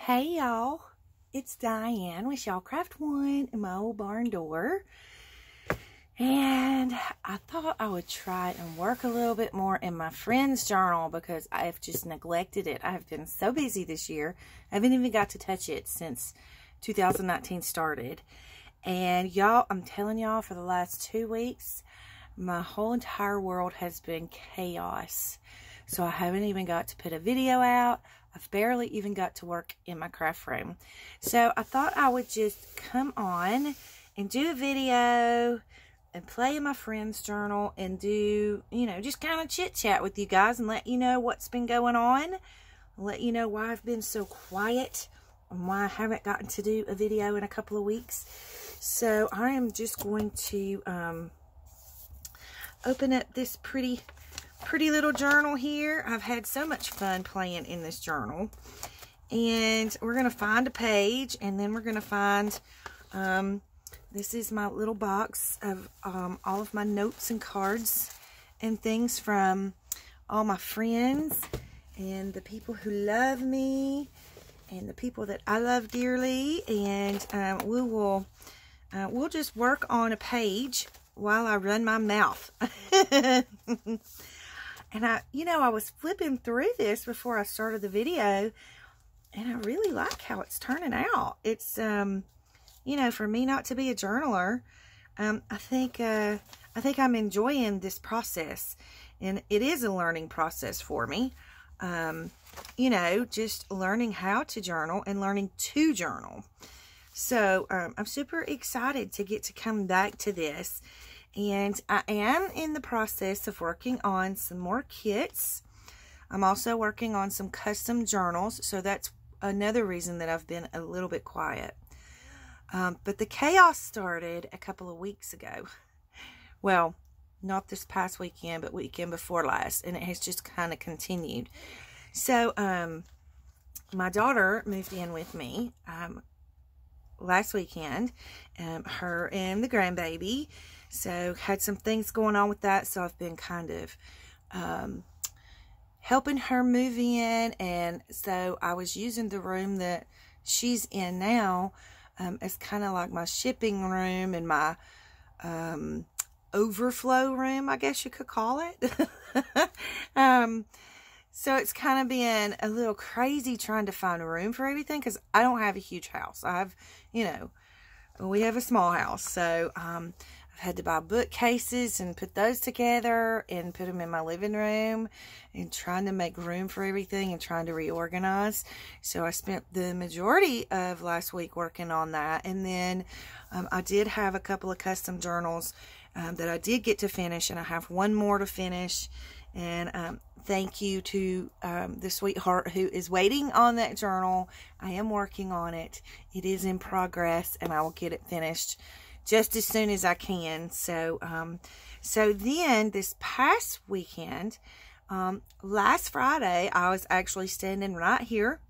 Hey y'all, it's Diane with Y'all Craft One in my old barn door. And I thought I would try and work a little bit more in my friend's journal because I have just neglected it. I have been so busy this year. I haven't even got to touch it since 2019 started. And y'all, I'm telling y'all, for the last 2 weeks, my whole entire world has been chaos. So I haven't even got to put a video out. I've barely even got to work in my craft room. So I thought I would just come on and do a video and play in my friend's journal and do, just kind of chit chat with you guys and let you know what's been going on. Let you know why I've been so quiet and why I haven't gotten to do a video in a couple of weeks. So I am just going to open up this pretty little journal here. I've had so much fun playing in this journal. And we're going to find a page, and then we're going to find, this is my little box of all of my notes and cards and things from all my friends and the people who love me and the people that I love dearly. And we'll just work on a page while I run my mouth. And I was flipping through this before I started the video, and I really like how it's turning out. It's, for me not to be a journaler, I think I'm enjoying this process, and it is a learning process for me. Just learning how to journal and learning to journal. So, I'm super excited to get to come back to this. And I am in the process of working on some more kits. I'm also working on some custom journals. So that's another reason that I've been a little bit quiet. But the chaos started a couple of weeks ago. Well, not this past weekend, but weekend before last. And it has just kind of continued. So my daughter moved in with me last weekend. Her and the grandbaby. So had some things going on with that. So I've been kind of helping her move in. And so I was using the room that she's in now as kind of like my shipping room and my overflow room, I guess you could call it. So it's kind of been a little crazy trying to find a room for everything because I don't have a huge house. I have, we have a small house. So I've had to buy bookcases and put those together and put them in my living room and trying to make room for everything and trying to reorganize. So I spent the majority of last week working on that. And then I did have a couple of custom journals that I did get to finish, and I have one more to finish. And thank you to the sweetheart who is waiting on that journal. I am working on it. It is in progress, and I will get it finished just as soon as I can. So then this past weekend, last Friday, I was actually standing right here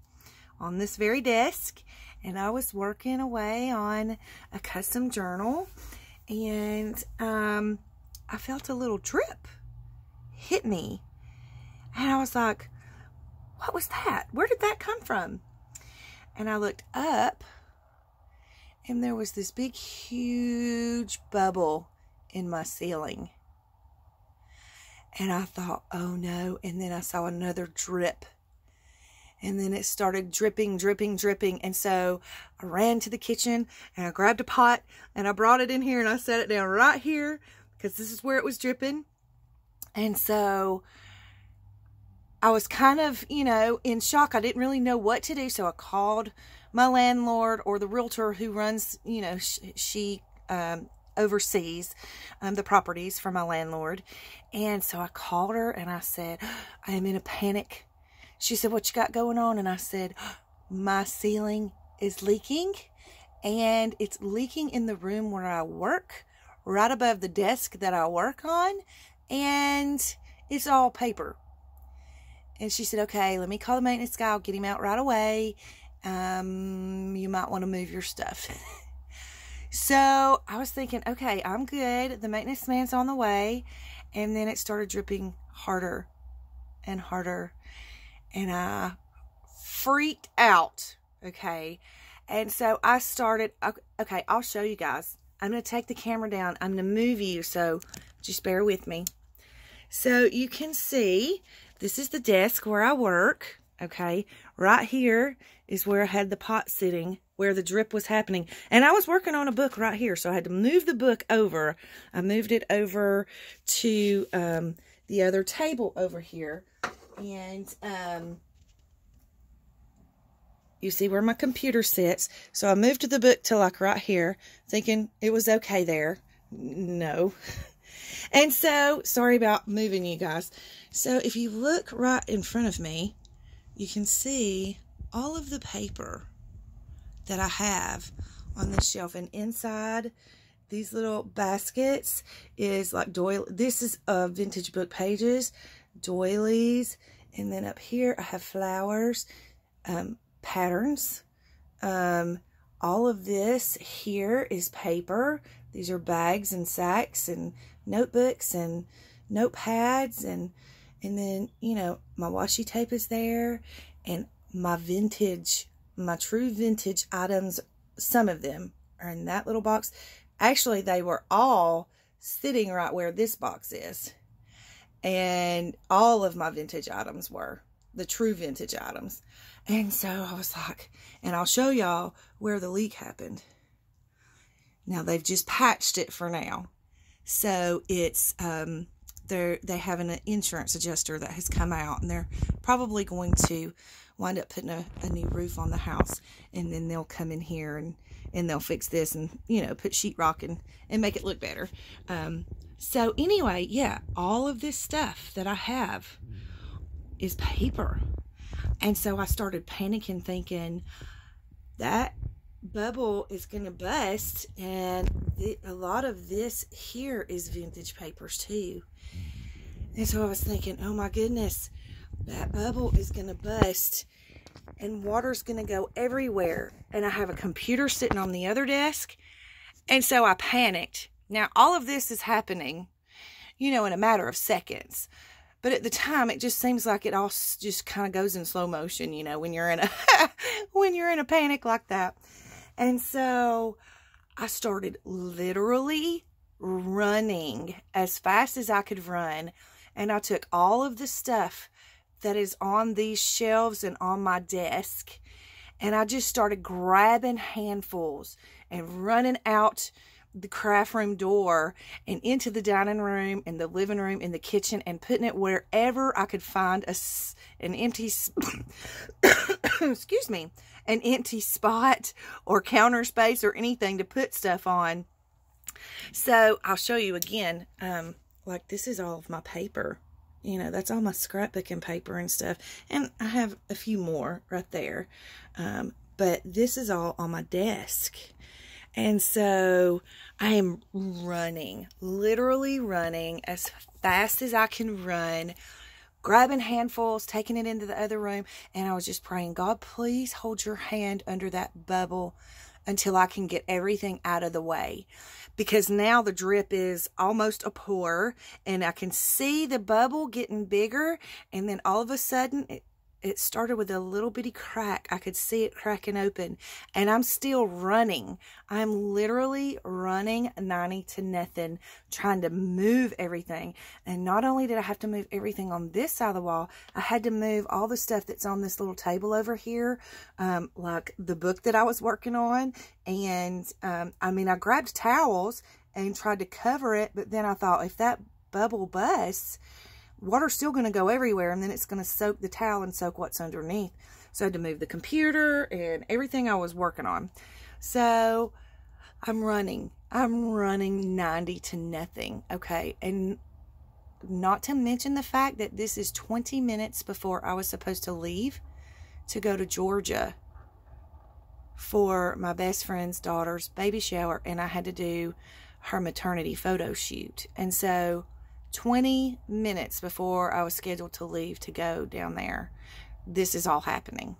on this very desk, and I was working away on a custom journal, and I felt a little drip hit me, and I was like, what was that? Where did that come from? And I looked up, and there was this big, huge bubble in my ceiling. And I thought, oh no. And then I saw another drip. And then it started dripping, dripping, dripping. And so I ran to the kitchen and I grabbed a pot and I brought it in here and I set it down right here because this is where it was dripping. And so I was kind of, in shock. I didn't really know what to do. So I called my landlord, or the realtor who runs, she oversees the properties for my landlord. And so I called her and I said, I am in a panic. She said, what you got going on? And I said, my ceiling is leaking, and it's leaking in the room where I work, right above the desk that I work on, and it's all paper. And she said, okay, let me call the maintenance guy. I'll get him out right away. You might want to move your stuff. So I was thinking, okay, I'm good. The maintenance man's on the way. And then it started dripping harder and harder. And I freaked out. Okay. And so I started, okay, I'll show you guys. I'm going to take the camera down. I'm going to move you, so just bear with me. So you can see, this is the desk where I work, okay? Right here is where I had the pot sitting, where the drip was happening. And I was working on a book right here, so I had to move the book over. I moved it over to the other table over here. And you see where my computer sits. So I moved the book to like right here, thinking it was okay there. No. And so, sorry about moving you guys. So if you look right in front of me, you can see all of the paper that I have on this shelf. And inside these little baskets is like this is vintage book pages, doilies. And then up here I have flowers, patterns. All of this here is paper. These are bags and sacks and notebooks and notepads, and then, you know, my washi tape is there, and my true vintage items, some of them are in that little box. Actually, they were all sitting right where this box is, and all of my vintage items were the true vintage items. And so I was like, and I'll show y'all where the leak happened. Now they've just patched it for now. So it's, they have an insurance adjuster that has come out, and they're probably going to wind up putting a new roof on the house, and then they'll come in here and they'll fix this and, you know, put sheetrock and make it look better. So anyway, yeah, all of this stuff that I have is paper. And so I started panicking, thinking that bubble is going to bust, and a lot of this here is vintage papers too. And so I was thinking, oh my goodness, that bubble is going to bust and water's going to go everywhere. And I have a computer sitting on the other desk. And so I panicked. Now all of this is happening, you know, in a matter of seconds. But at the time, it just seems like it all just kind of goes in slow motion, you know, when you're in a when you're in a panic like that. And so I started literally running as fast as I could run. And I took all of the stuff that is on these shelves and on my desk, and I just started grabbing handfuls and running out the craft room door and into the dining room and the living room and the kitchen, and putting it wherever I could find an empty excuse me, an empty spot or counter space or anything to put stuff on. So I'll show you again. Like, this is all of my paper, you know, that's all my scrapbooking paper and stuff, and I have a few more right there, but this is all on my desk. And so I am running, literally running as fast as I can run, grabbing handfuls, taking it into the other room. And I was just praying, God, please hold your hand under that bubble until I can get everything out of the way. Because now the drip is almost a pour, and I can see the bubble getting bigger. And then all of a sudden, it started with a little bitty crack. I could see it cracking open, and I'm still running. I'm literally running 90 to nothing, trying to move everything. And not only did I have to move everything on this side of the wall, I had to move all the stuff that's on this little table over here, like the book that I was working on. And I mean, I grabbed towels and tried to cover it, but then I thought, if that bubble busts, water's still going to go everywhere, and then it's going to soak the towel and soak what's underneath. So I had to move the computer and everything I was working on. So I'm running 90 to nothing. Okay. And not to mention the fact that this is 20 minutes before I was supposed to leave to go to Georgia for my best friend's daughter's baby shower, and I had to do her maternity photo shoot. And so 20 minutes before I was scheduled to leave to go down there, this is all happening.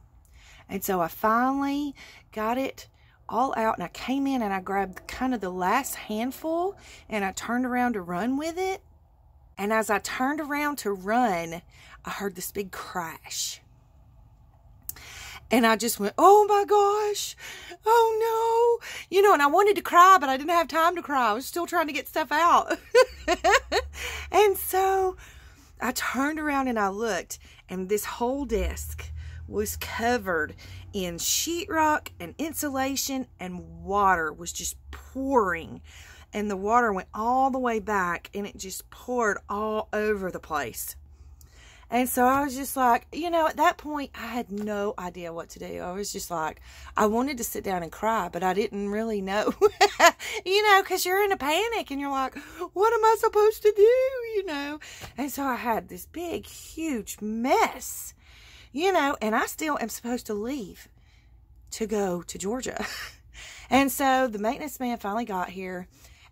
And so I finally got it all out, and I came in and I grabbed kind of the last handful, and I turned around to run with it. And as I turned around to run, I heard this big crash. And I just went, oh my gosh, oh no. You know, and I wanted to cry, but I didn't have time to cry. I was still trying to get stuff out. And so I turned around and I looked, and this whole desk was covered in sheetrock and insulation, and water was just pouring. And the water went all the way back, and it just poured all over the place. And so I was just like, you know, at that point, I had no idea what to do. I was just like, I wanted to sit down and cry, but I didn't really know, you know, because you're in a panic and you're like, what am I supposed to do, you know? And so I had this big, huge mess, you know, and I still am supposed to leave to go to Georgia. And so the maintenance man finally got here.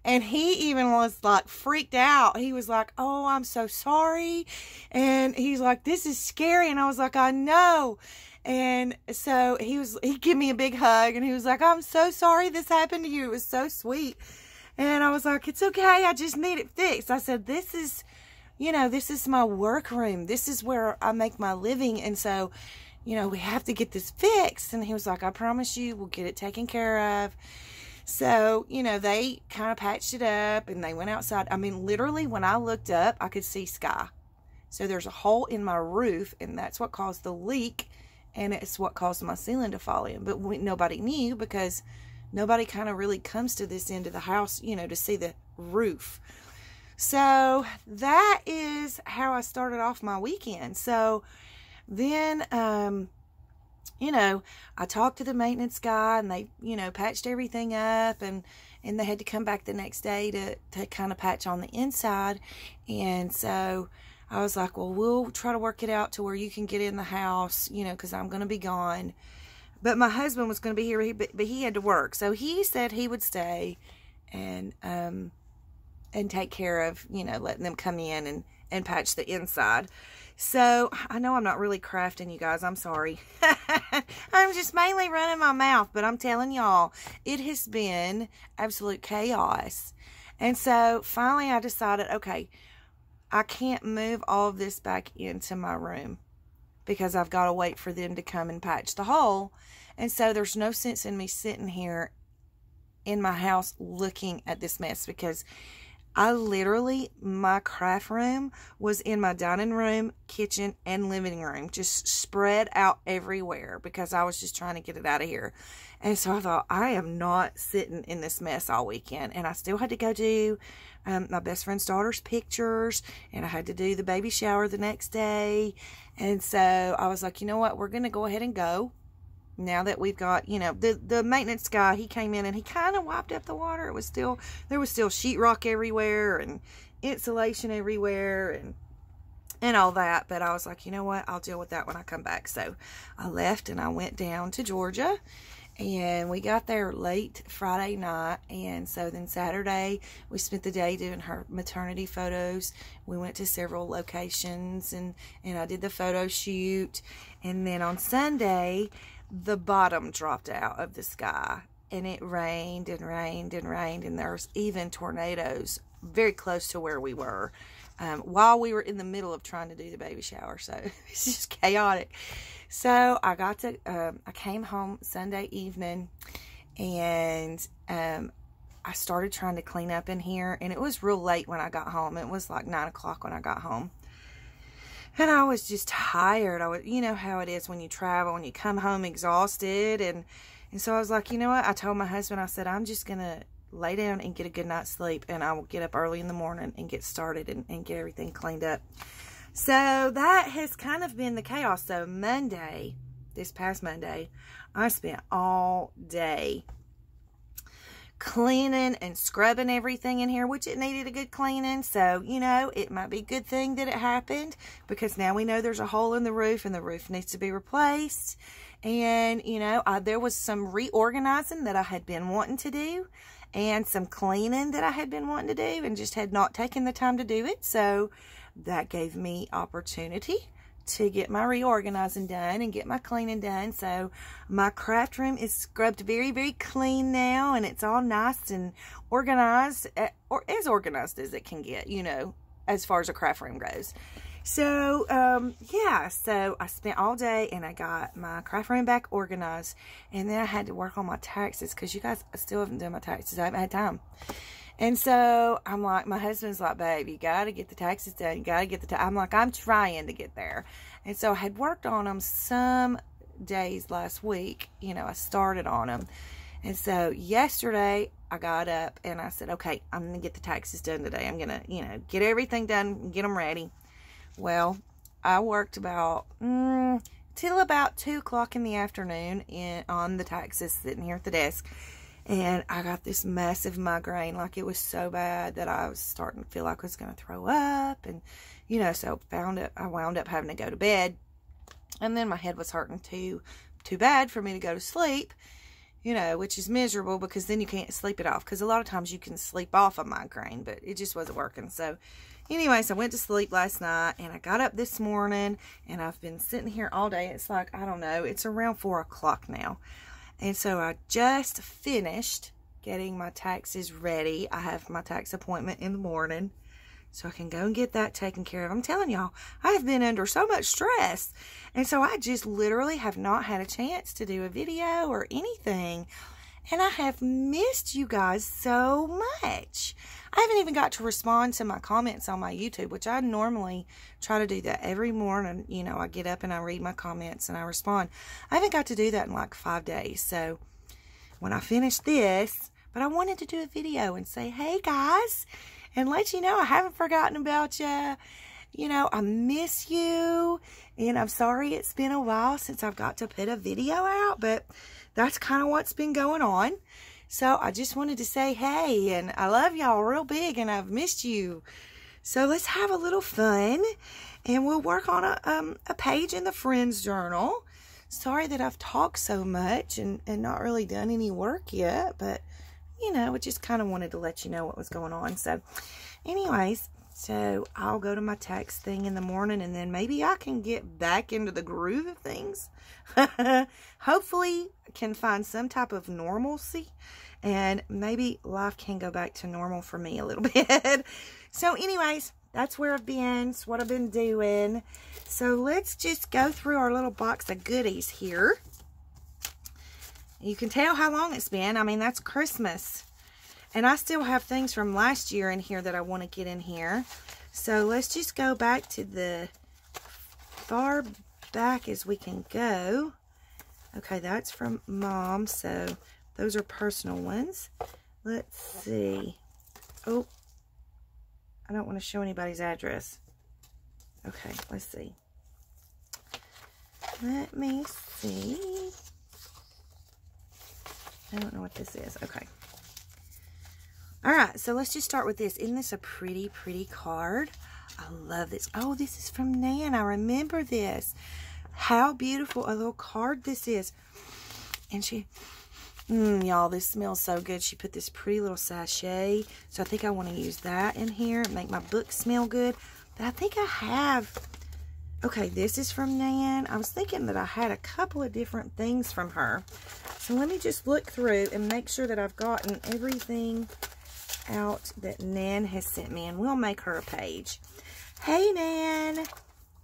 And he even was like freaked out. He was like, oh, I'm so sorry. And he's like, this is scary. And I was like, I know. And so he gave me a big hug, and he was like, I'm so sorry this happened to you. It was so sweet. And I was like, it's okay. I just need it fixed. I said, this is, you know, this is my workroom. This is where I make my living. And so, you know, we have to get this fixed. And he was like, I promise you, we'll get it taken care of. So, you know, they kind of patched it up, and they went outside. I mean, literally, when I looked up, I could see sky. So there's a hole in my roof, and that's what caused the leak, and it's what caused my ceiling to fall in. But nobody knew, because nobody kind of really comes to this end of the house, you know, to see the roof. So that is how I started off my weekend. So then, you know, I talked to the maintenance guy, and they, you know, patched everything up, and they had to come back the next day to kind of patch on the inside. And so I was like, well, we'll try to work it out to where you can get in the house, you know, because I'm going to be gone. But my husband was going to be here, but he had to work. So he said he would stay and take care of, you know, letting them come in and patch the inside. So, I know I'm not really crafting, you guys. I'm sorry. I'm just mainly running my mouth. But I'm telling y'all, it has been absolute chaos. And so, finally, I decided, okay, I can't move all of this back into my room, because I've got to wait for them to come and patch the hole. And so, there's no sense in me sitting here in my house looking at this mess, because I literally, my craft room was in my dining room, kitchen, and living room, just spread out everywhere, because I was just trying to get it out of here. And so I thought, I am not sitting in this mess all weekend. And I still had to go do my best friend's daughter's pictures, and I had to do the baby shower the next day. And so I was like, you know what, we're going to go ahead and go. Now that we've got, you know, the maintenance guy, he came in and he kind of wiped up the water. It was still, there was still sheetrock everywhere and insulation everywhere and all that. But I was like, you know what, I'll deal with that when I come back. So I left and I went down to Georgia, and we got there late Friday night. And so then Saturday, we spent the day doing her maternity photos. We went to several locations, and I did the photo shoot. And then on Sunday, the bottom dropped out of the sky, and it rained and rained and rained, and there's even tornadoes very close to where we were while we were in the middle of trying to do the baby shower. So it's just chaotic. So I got to I came home Sunday evening, and I started trying to clean up in here, and it was real late when I got home. It was like 9 o'clock when I got home. And I was just tired. You know how it is when you travel and you come home exhausted. And so I was like, you know what? I told my husband, I said, I'm just going to lay down and get a good night's sleep. And I will get up early in the morning and get started and get everything cleaned up. So that has kind of been the chaos. So Monday, this past Monday, I spent all day cleaning and scrubbing everything in here, which it needed a good cleaning. So, you know, it might be a good thing that it happened, because now we know there's a hole in the roof and the roof needs to be replaced. And, you know, there was some reorganizing that I had been wanting to do, and some cleaning that I had been wanting to do, and just had not taken the time to do it. So that gave me opportunity to get my reorganizing done and get my cleaning done. So my craft room is scrubbed very, very clean now, and it's all nice and organized, or as organized as it can get, you know, as far as a craft room goes. So, yeah, so I spent all day and I got my craft room back organized, and then I had to work on my taxes because you guys, I still haven't done my taxes. I haven't had time. And so I'm like, my husband's like, babe, you got to get the taxes done. You got to get the I'm like, I'm trying to get there. And so I had worked on them some days last week. You know, I started on them. And so yesterday I got up and I said, okay, I'm going to get the taxes done today. I'm going to, you know, get everything done and get them ready. Well, I worked about till about 2 o'clock in the afternoon on the taxes, sitting here at the desk. And I got this massive migraine. Like, it was so bad that I was starting to feel like I was going to throw up. And, you know, so I wound up having to go to bed. And then my head was hurting too bad for me to go to sleep. You know, which is miserable because then you can't sleep it off. Because a lot of times you can sleep off a migraine, but it just wasn't working. So, anyways, I went to sleep last night and I got up this morning and I've been sitting here all day. It's like, I don't know, it's around 4 o'clock now. And so I just finished getting my taxes ready. I have my tax appointment in the morning, so I can go and get that taken care of. I'm telling y'all, I have been under so much stress. And so I just literally have not had a chance to do a video or anything. And I have missed you guys so much. I haven't even got to respond to my comments on my YouTube, which I normally try to do that every morning. You know, I get up and I read my comments and I respond. I haven't got to do that in like 5 days. So when I finish this, but I wanted to do a video and say, hey guys, and let you know I haven't forgotten about you. You know, I miss you. And I'm sorry it's been a while since I've got to put a video out, but that's kind of what's been going on. So I just wanted to say, hey, and I love y'all real big, and I've missed you. So let's have a little fun, and we'll work on a page in the Friends Journal. Sorry that I've talked so much and not really done any work yet, but, you know, I just kind of wanted to let you know what was going on. So, anyways, so I'll go to my tax thing in the morning, and then maybe I can get back into the groove of things. Hopefully, can find some type of normalcy, and maybe life can go back to normal for me a little bit. So anyways, that's where I've been. It's what I've been doing. So let's just go through our little box of goodies here. You can tell how long it's been. I mean, that's Christmas. And I still have things from last year in here that I want to get in here. So let's just go back to the far back as we can go. Okay, that's from Mom, so those are personal ones. Let's see. Oh, I don't want to show anybody's address. Okay, let's see. Let me see. I don't know what this is. Okay. All right, so let's just start with this. Isn't this a pretty, pretty card? I love this. Oh, this is from Nan. I remember this. How beautiful a little card this is. And she, y'all, this smells so good. She put this pretty little sachet. So I think I want to use that in here. Make my book smell good. But I think I have, okay, this is from Nan. I was thinking that I had a couple of different things from her. So let me just look through and make sure that I've gotten everything out that Nan has sent me. And we'll make her a page. Hey, Nan.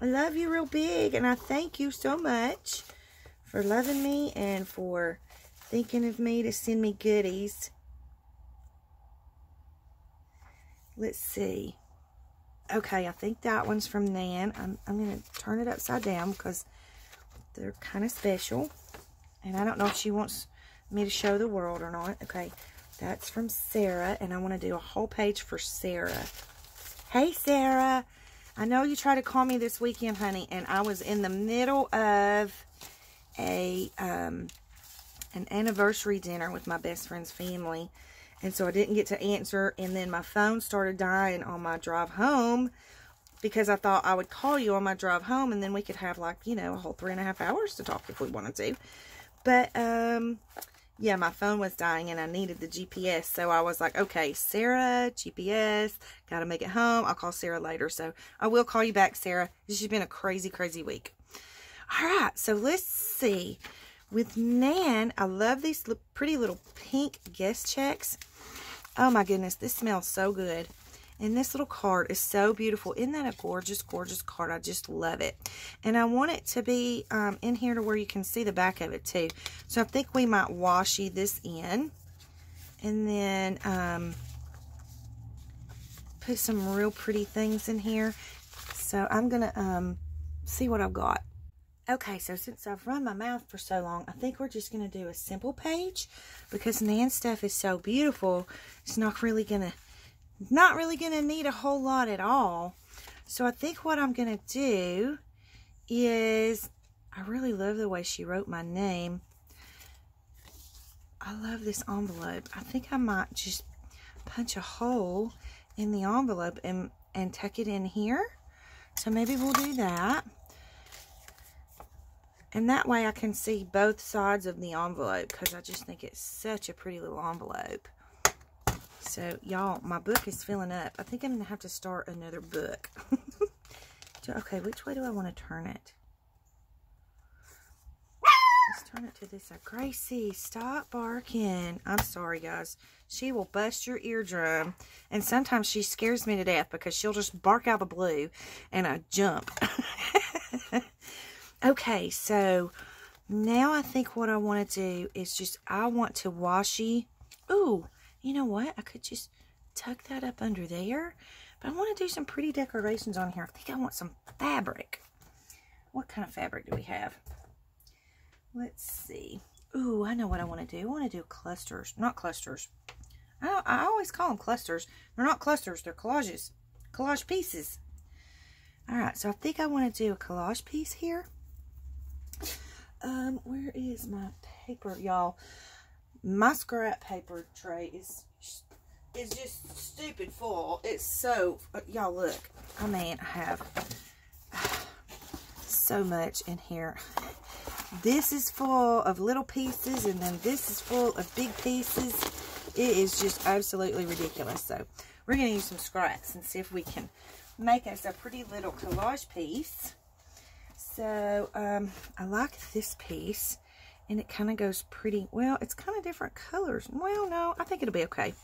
I love you real big, and I thank you so much for loving me and for thinking of me to send me goodies. Let's see. Okay, I think that one's from Nan. I'm going to turn it upside down because they're kind of special. And I don't know if she wants me to show the world or not. Okay, that's from Sarah, and I want to do a whole page for Sarah. Hey, Sarah. I know you tried to call me this weekend, honey, and I was in the middle of an anniversary dinner with my best friend's family, and so I didn't get to answer, and then my phone started dying on my drive home because I thought I would call you on my drive home, and then we could have, like, you know, a whole 3.5 hours to talk if we wanted to. But, yeah, my phone was dying and I needed the GPS. So I was like, okay, Sarah, GPS, got to make it home. I'll call Sarah later. So I will call you back, Sarah. This has been a crazy, crazy week. All right, so let's see. With Nan, I love these pretty little pink guest checks. Oh my goodness, this smells so good. And this little card is so beautiful. Isn't that a gorgeous, gorgeous card? I just love it. And I want it to be in here to where you can see the back of it too. So I think we might washi this in. And then put some real pretty things in here. So I'm going to see what I've got. Okay, so since I've run my mouth for so long, I think we're just going to do a simple page because Nan's stuff is so beautiful. It's not really going to need a whole lot at all. So I think what I'm going to do is, I really love the way she wrote my name. I love this envelope. I think I might just punch a hole in the envelope and tuck it in here. So maybe we'll do that. And that way I can see both sides of the envelope because I just think it's such a pretty little envelope. So, y'all, my book is filling up. I think I'm going to have to start another book. Okay, which way do I want to turn it? Let's turn it to this side. Gracie, stop barking. I'm sorry, guys. She will bust your eardrum. And sometimes she scares me to death because she'll just bark out of the blue and I jump. Okay, so now I think what I want to do is just, I want to washi. Ooh, you know what? I could just tuck that up under there. But I want to do some pretty decorations on here. I think I want some fabric. What kind of fabric do we have? Let's see. Ooh, I know what I want to do. I want to do clusters. Not clusters. I always call them clusters. They're not clusters. They're collages. Collage pieces. Alright, so I think I want to do a collage piece here. Where is my paper, y'all? My scrap paper tray is just stupid full. It's so, y'all look. I mean, I have so much in here. This is full of little pieces, and then this is full of big pieces. It is just absolutely ridiculous. So we're going to use some scraps and see if we can make us a pretty little collage piece. So, I like this piece, and it kind of goes pretty, well, it's kind of different colors. Well, no, I think it'll be okay.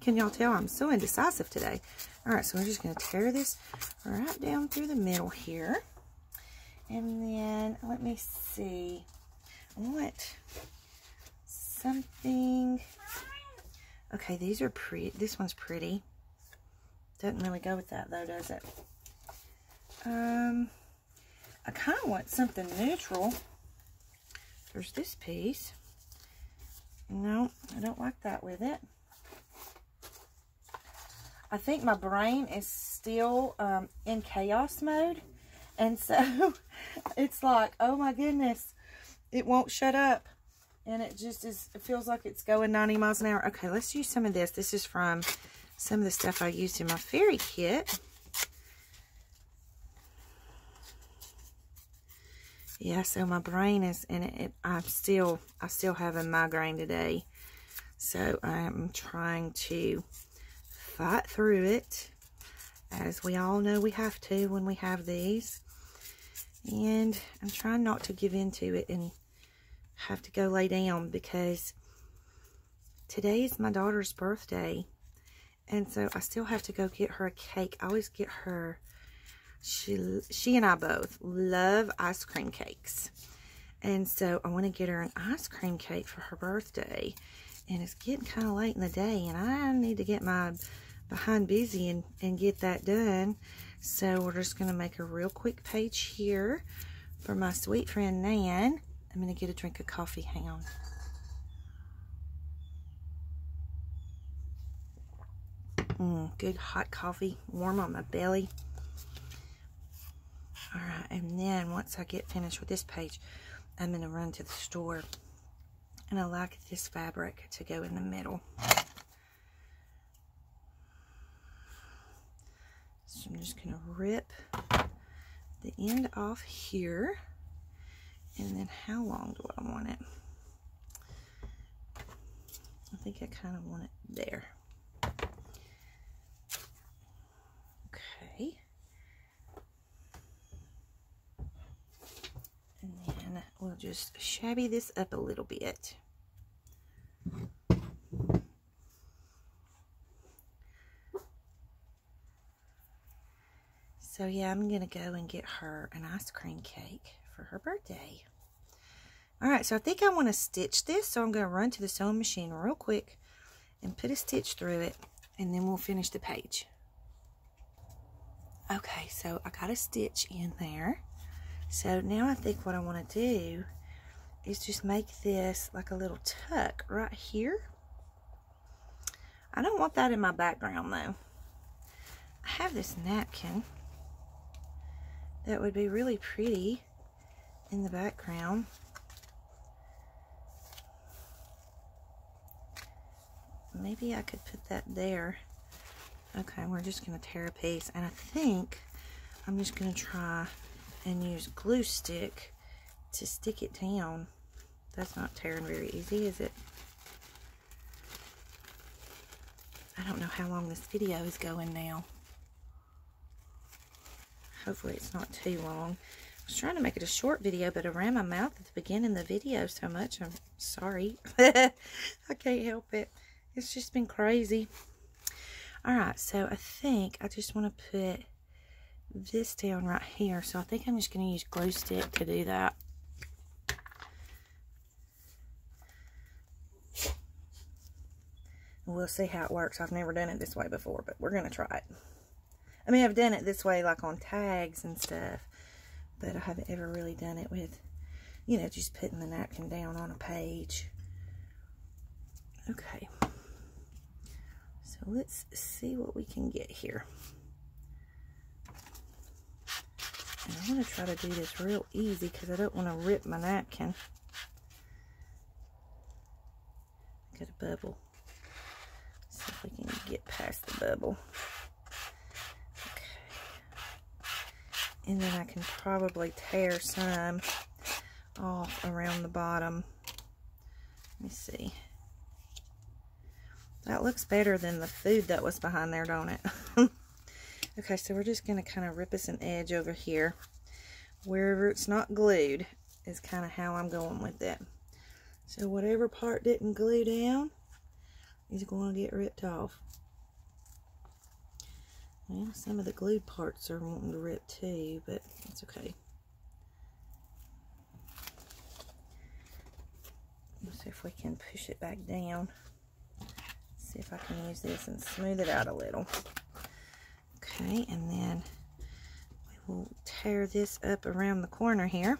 Can y'all tell I'm so indecisive today? All right, so we're just going to tear this right down through the middle here. And then, let me see. I want something. Okay, these are pretty. This one's pretty. Doesn't really go with that, though, does it? I kind of want something neutral. There's this piece. No, I don't like that with it. I think my brain is still in chaos mode. And so it's like, oh my goodness, it won't shut up. And it just is, it feels like it's going 90 miles an hour. Okay, let's use some of this. This is from some of the stuff I used in my fairy kit. Yeah, so my brain is in it. I still have a migraine today. So I'm trying to fight through it. As we all know we have to when we have these. And I'm trying not to give into it and have to go lay down because today is my daughter's birthday. And so I still have to go get her a cake. I always get her, she and I both love ice cream cakes. And so I want to get her an ice cream cake for her birthday. And it's getting kind of late in the day. And I need to get my behind busy and get that done. So we're just going to make a real quick page here for my sweet friend Nan. I'm going to get a drink of coffee. Hang on. Good hot coffee, warm on my belly. Alright, and then once I get finished with this page, I'm going to run to the store. And I like this fabric to go in the middle. So I'm just going to rip the end off here. And then how long do I want it? I think I kind of want it there. Okay. And then we'll just shabby this up a little bit. So yeah, I'm going to go and get her an ice cream cake for her birthday. Alright, so I think I want to stitch this, so I'm going to run to the sewing machine real quick and put a stitch through it, and then we'll finish the page. Okay, so I got a stitch in there. So now I think what I want to do is just make this like a little tuck right here. I don't want that in my background though. I have this napkin that would be really pretty in the background. Maybe I could put that there. Okay, we're just going to tear a piece, and I think I'm just going to try and use glue stick to stick it down. That's not tearing very easy, is it? I don't know how long this video is going now. Hopefully it's not too long. I was trying to make it a short video, but I ran my mouth at the beginning of the video so much. I'm sorry. I can't help it. It's just been crazy. Alright, so I think I just want to put this down right here. So I think I'm just going to use glue stick to do that. We'll see how it works. I've never done it this way before, but we're going to try it. I mean, I've done it this way like on tags and stuff, but I haven't ever really done it with, you know, just putting the napkin down on a page. Okay. So let's see what we can get here. And I want to try to do this real easy because I don't want to rip my napkin. Got a bubble. See if we can get past the bubble. Okay. And then I can probably tear some off around the bottom. Let me see. That looks better than the food that was behind there, don't it? Okay, so we're just going to kind of rip us an edge over here. Wherever it's not glued is kind of how I'm going with it. So whatever part didn't glue down is going to get ripped off. Well, some of the glued parts are wanting to rip too, but that's okay. Let's see if we can push it back down. See if I can use this and smooth it out a little. Okay, and then we will tear this up around the corner here.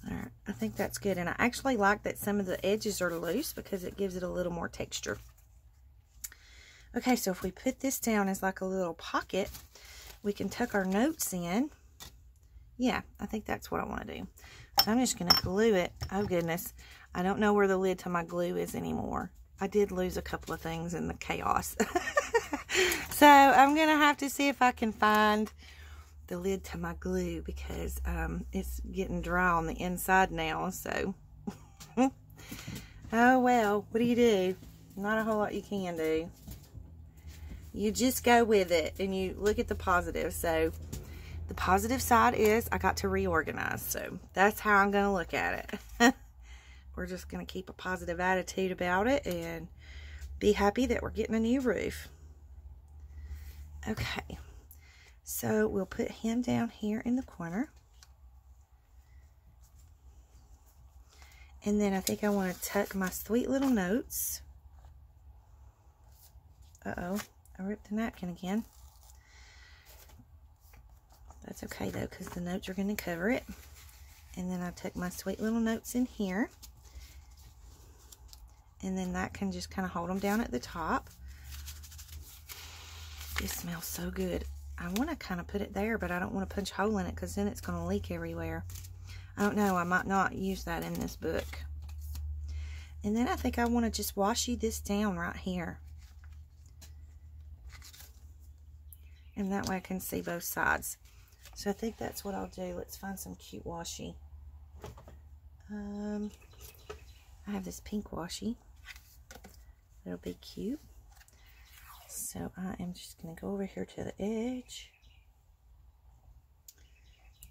Alright, I think that's good. And I actually like that some of the edges are loose because it gives it a little more texture. Okay, so if we put this down as like a little pocket, we can tuck our notes in. Yeah, I think that's what I want to do. So I'm just going to glue it. Oh goodness, I don't know where the lid to my glue is anymore. I did lose a couple of things in the chaos. So I'm going to have to see if I can find the lid to my glue because it's getting dry on the inside now. So, oh well, what do you do? Not a whole lot you can do. You just go with it and you look at the positive. So the positive side is I got to reorganize. So that's how I'm going to look at it. We're just going to keep a positive attitude about it and be happy that we're getting a new roof. Okay. So we'll put him down here in the corner. And then I think I want to tuck my sweet little notes. Uh-oh. I ripped the napkin again. That's okay though, because the notes are going to cover it. And then I tuck my sweet little notes in here. And then that can just kind of hold them down at the top. This smells so good. I want to kind of put it there, but I don't want to punch a hole in it because then it's going to leak everywhere. I don't know. I might not use that in this book. And then I think I want to just washi this down right here. And that way I can see both sides. So I think that's what I'll do. Let's find some cute washi. I have this pink washi. It'll be cute. So I am just going to go over here to the edge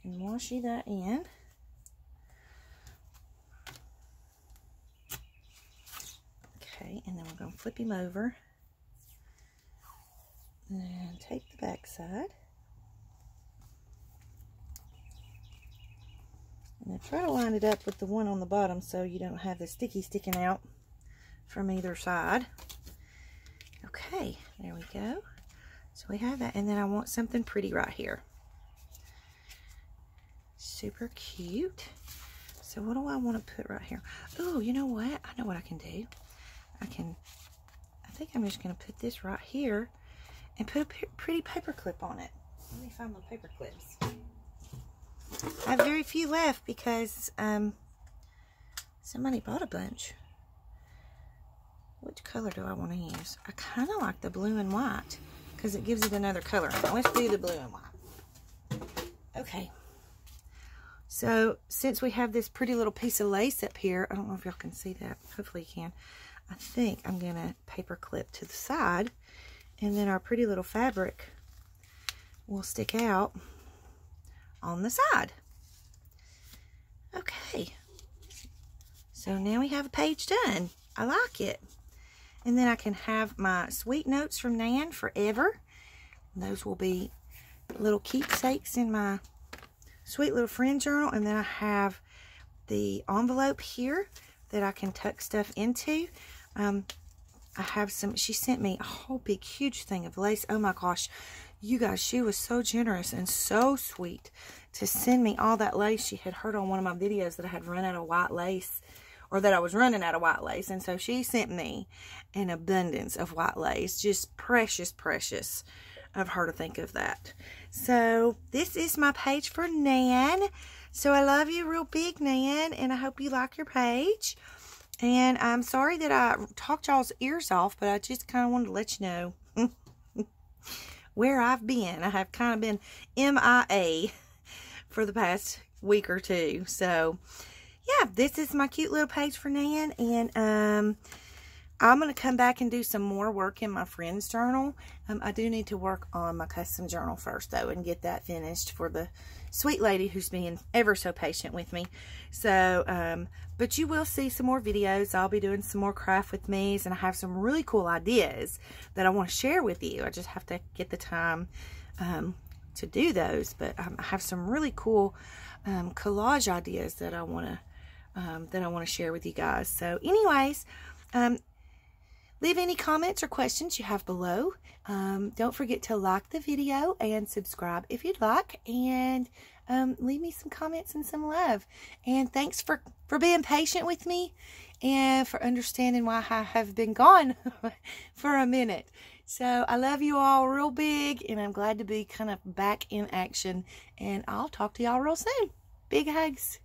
and washi that in. Okay, and then we're going to flip him over. And take the back side. And try to line it up with the one on the bottom so you don't have the sticky sticking out from either side. Okay, there we go. So we have that, and then I want something pretty right here. Super cute. So what do I want to put right here? Oh, you know what? I know what I can do. I think I'm just going to put this right here and put a pretty paper clip on it. Let me find my paper clips. I have very few left because somebody bought a bunch. Which color do I want to use? I kind of like the blue and white because it gives it another color. Now let's do the blue and white. Okay. So since we have this pretty little piece of lace up here, I don't know if y'all can see that. Hopefully you can. I think I'm going to paper clip to the side, and then our pretty little fabric will stick out on the side. Okay, so now we have a page done. I like it. And then I can have my sweet notes from Nan forever. And those will be little keepsakes in my sweet little friend journal. And then I have the envelope here that I can tuck stuff into. I have some, she sent me a whole big huge thing of lace. Oh my gosh, you guys, she was so generous and so sweet to send me all that lace. She had heard on one of my videos that I had run out of white lace, or that I was running out of white lace, and so she sent me an abundance of white lace. Just precious, precious of her to think of that. So this is my page for Nan. So I love you real big, Nan, and I hope you like your page. And I'm sorry that I talked y'all's ears off, but I just kind of wanted to let you know where I've been. I have kind of been MIA for the past week or two. So yeah, this is my cute little page for Nan, and I'm going to come back and do some more work in my friend's journal. I do need to work on my custom journal first, though, and get that finished for the sweet lady who's being ever so patient with me. So, but you will see some more videos. I'll be doing some more craft with me's, and I have some really cool ideas that I want to share with you. I just have to get the time to do those, but I have some really cool collage ideas that I want to share with you guys. So anyways, leave any comments or questions you have below. Don't forget to like the video and subscribe if you'd like, and leave me some comments and some love. And thanks for being patient with me and for understanding why I have been gone for a minute. So I love you all real big, and I'm glad to be kind of back in action, and I'll talk to y'all real soon. Big hugs.